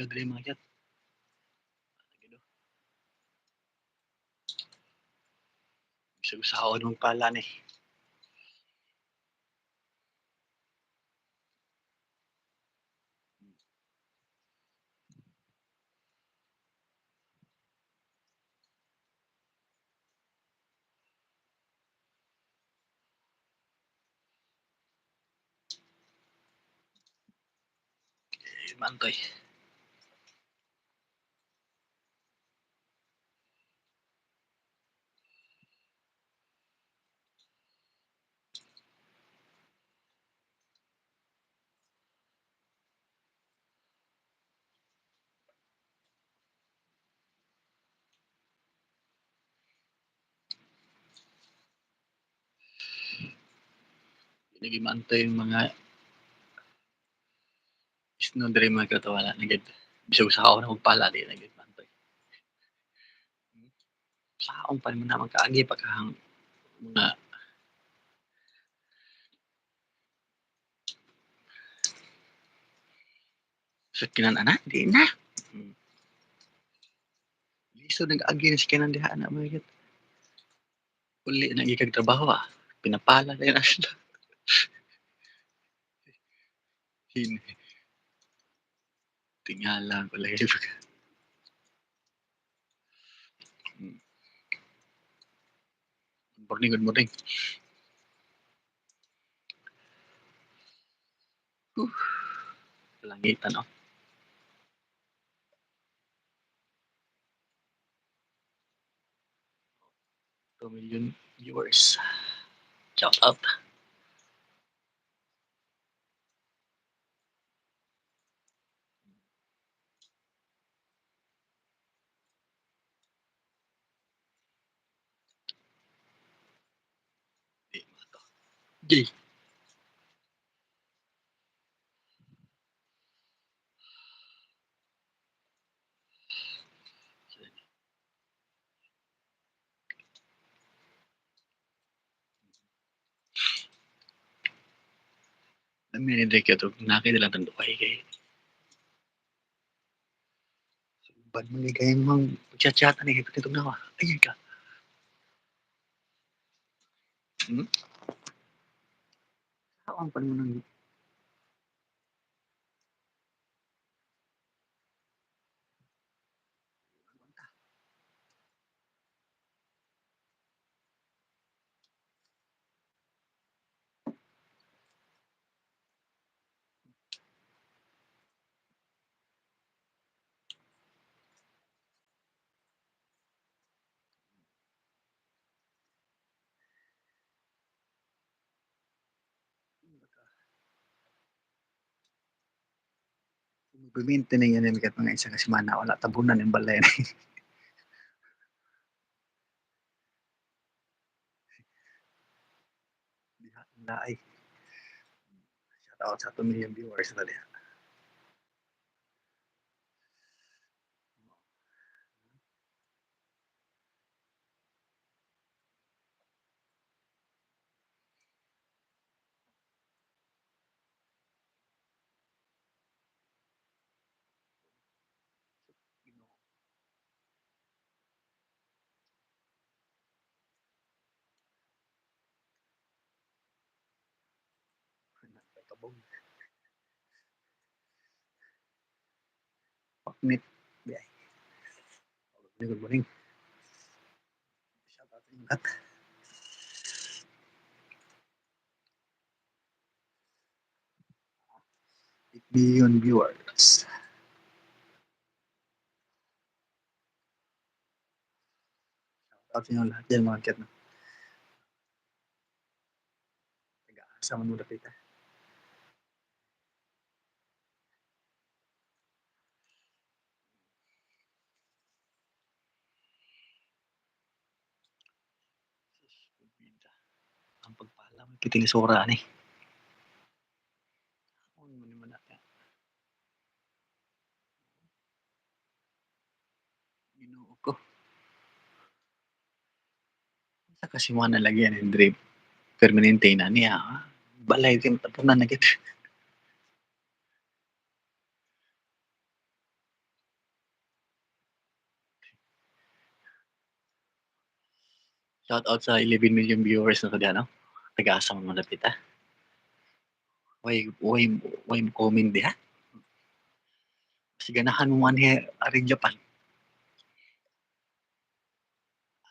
diri mangyat gitu. Bisag usahaon mong pala ni. Mantoy. Lagi mantoy yung mga isno diri mangyat wala na gid. Bisag usahaon mong pala di na gid mantoy. Usahaon pa man naman kaagi pagkahang mga sakinan ana di na. Hmm. Lisod nag-agi na sakinan diha na mangyat. Uli na gikag trabaho, pinapala na yun sila. Hin tingala ko lagi pagka hmm. Good morning. Huh, kalangitan, oh. 2 million viewers. Shout out. Di mo to. Jay. Lami ni Drake ito. Nakita lang tanduay kay. Ba't mo ni kayo mga chat-chat ni hipit itong nawa? Ayun ka. Hmm? Saan pa mo nang Buminti na yan mikat mga isa ka semana wala tabunan yung balay na. Diha laay. Shout out sa 2 million viewers na diha. Tabog. Paknit. Biay. Good morning. Shout out sa ingat. 8 billion viewers. Shout out sa inyo lahat dyan mga kit. Taga-asa man mo dapit. Ang pagpala mo kiting sura ni. Ano mo naman natin. Ginoo ko. Sa kasimuha na lagi yan yung drip. Permanente na niya. Balay din tapunan na kita. Shoutout sa 11 million viewers na to diha 'no, taga-asa man malapit, way way mo comment diha, kasi ganahan mo anhi aring Japan,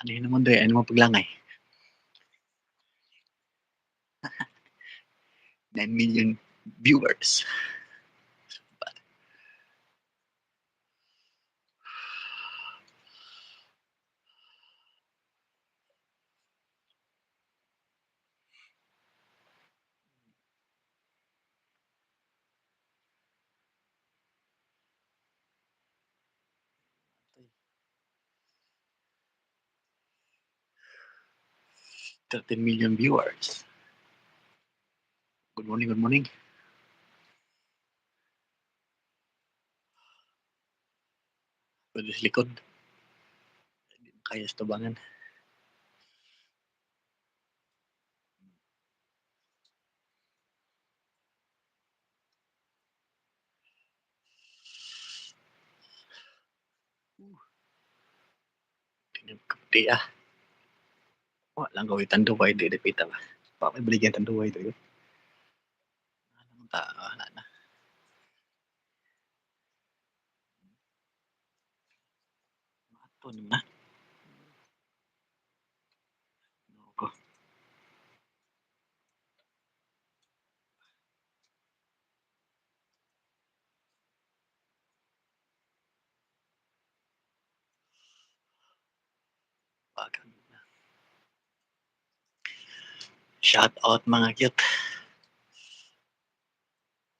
anhin naman diri ano mo paglangay, 9 million viewers. 13 million viewers. Good morning, good morning. Pwede sa likod, di mo kaya sa tubangan. Tingnan kapti wa lang gawin tanduay di dapita ba. Pa may baligyan tanduay to yun. Wala na. Maton na. Ko. Bagan. Shout out mga cute.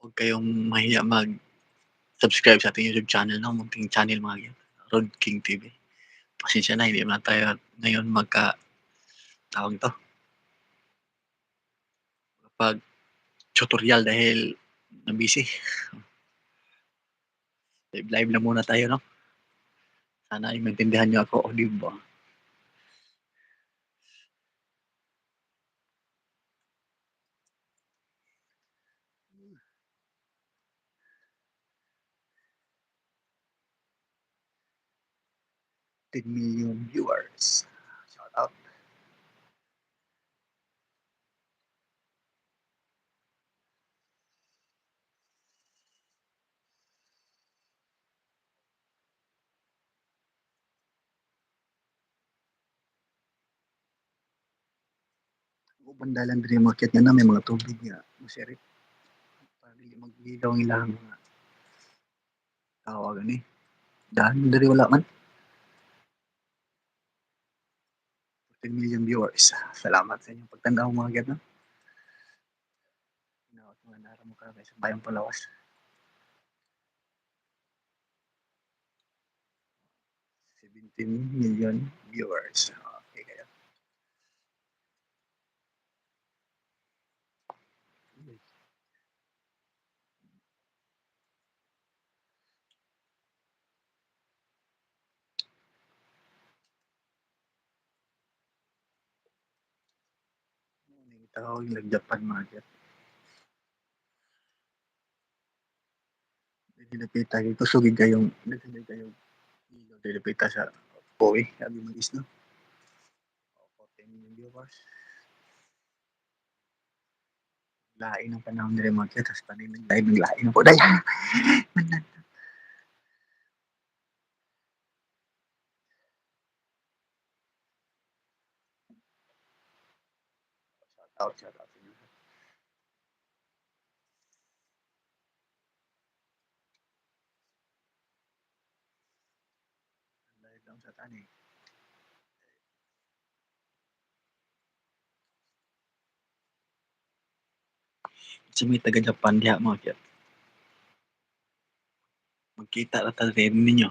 Huwag kayong mahiya mag-subscribe sa ating YouTube channel, no? Munting channel mga cute. Road King TV. Pasensya na, hindi na tayo ngayon tawag to, pag tutorial dahil na busy. Live lang muna tayo, no? Sana ay maintindihan niyo ako, o di ba? Million viewers. Shout out. Bandalan diri market nga na may mga tubig nga masirit para dili magligaw ang ilang mga tawag ani. Daan diri wala man. 10 million viewers. Salamat sa inyong pagtanaw mga gyud no. Hinaot mga nara mo ka sa bayang Palawas. 17 million viewers. Okay kaya. Tawag nag Japan mga gyud. Dinapita kay kusog kayong nagsabi kayong dinapita sa Poe, sabi mo is no. 14 million viewers. Lain ng panahon ni Remote tapos panay nag-live ng lain po. Daya! Shout out. Live lang sa tani. Sa may taga Japan diha mga kaya. Magkita na tayo ninyo.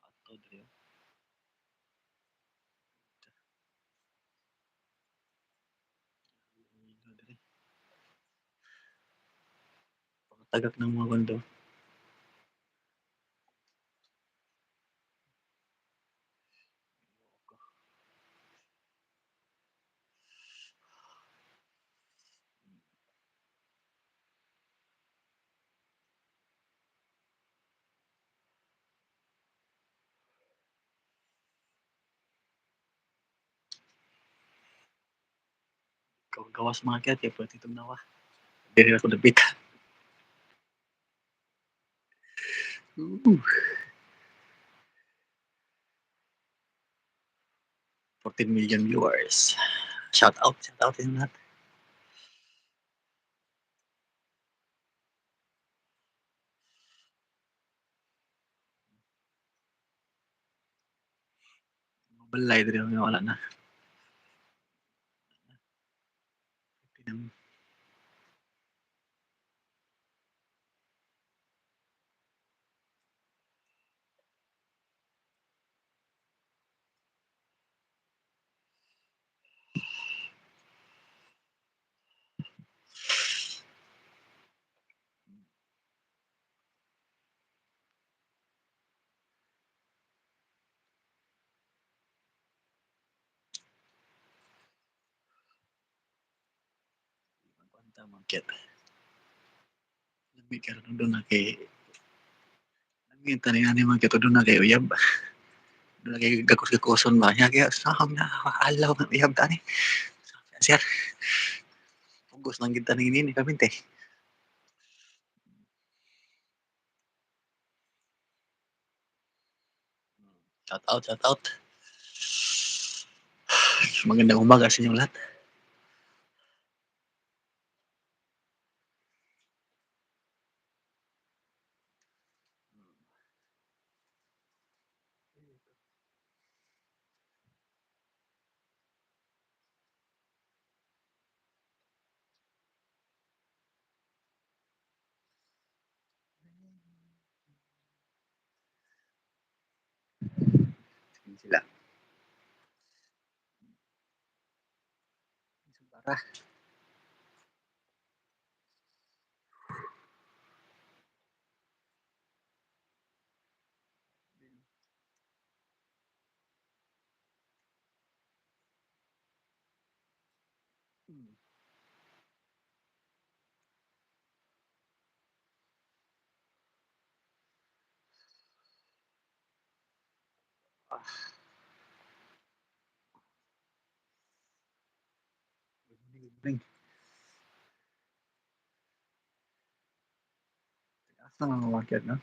Ato diri. Tagak ng mga kondo. gawas mga kaya kay pwede itong nawa. Dili ako napita. Ooh, 14 million viewers. Shout out sa lahat. Balay diri nga wala na. Pinang kwanta market. Labi karon doon na kay nangita ni ani man kay doon na kay uyab. Doon na kay gakos-gakoson ba niya kaya saham na alaw ng uyab tani. Siya pugos lang kita ni ini kami teh. Shout out, shout out. Magandang umaga sa inyong lahat. Sila. Para. Ah, good morning. Asa nga market no?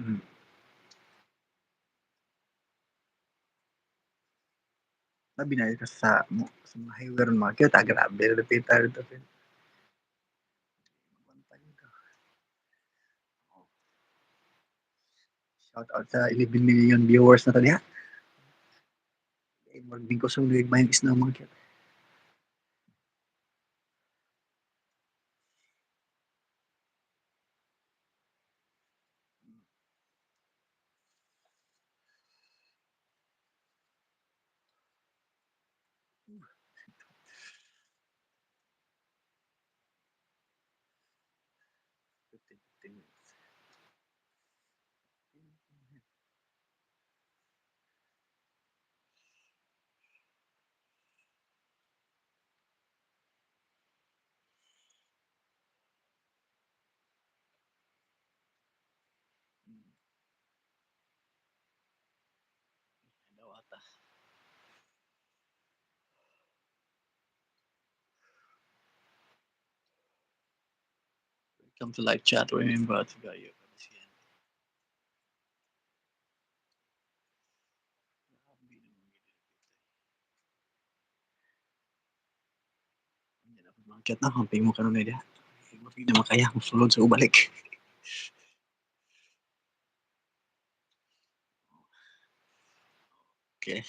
Mm. Labi na ka sa mga highway ron market, grabe repita rito. Shout out sa 11 million viewers na tadi ha. Magbing ko sa luwig mayon is na market. Daw ata. Come to live chat, remember to go you. Market na, hamping mo karon na dia. Hindi na makaya, musulod sa ubalik. Okay.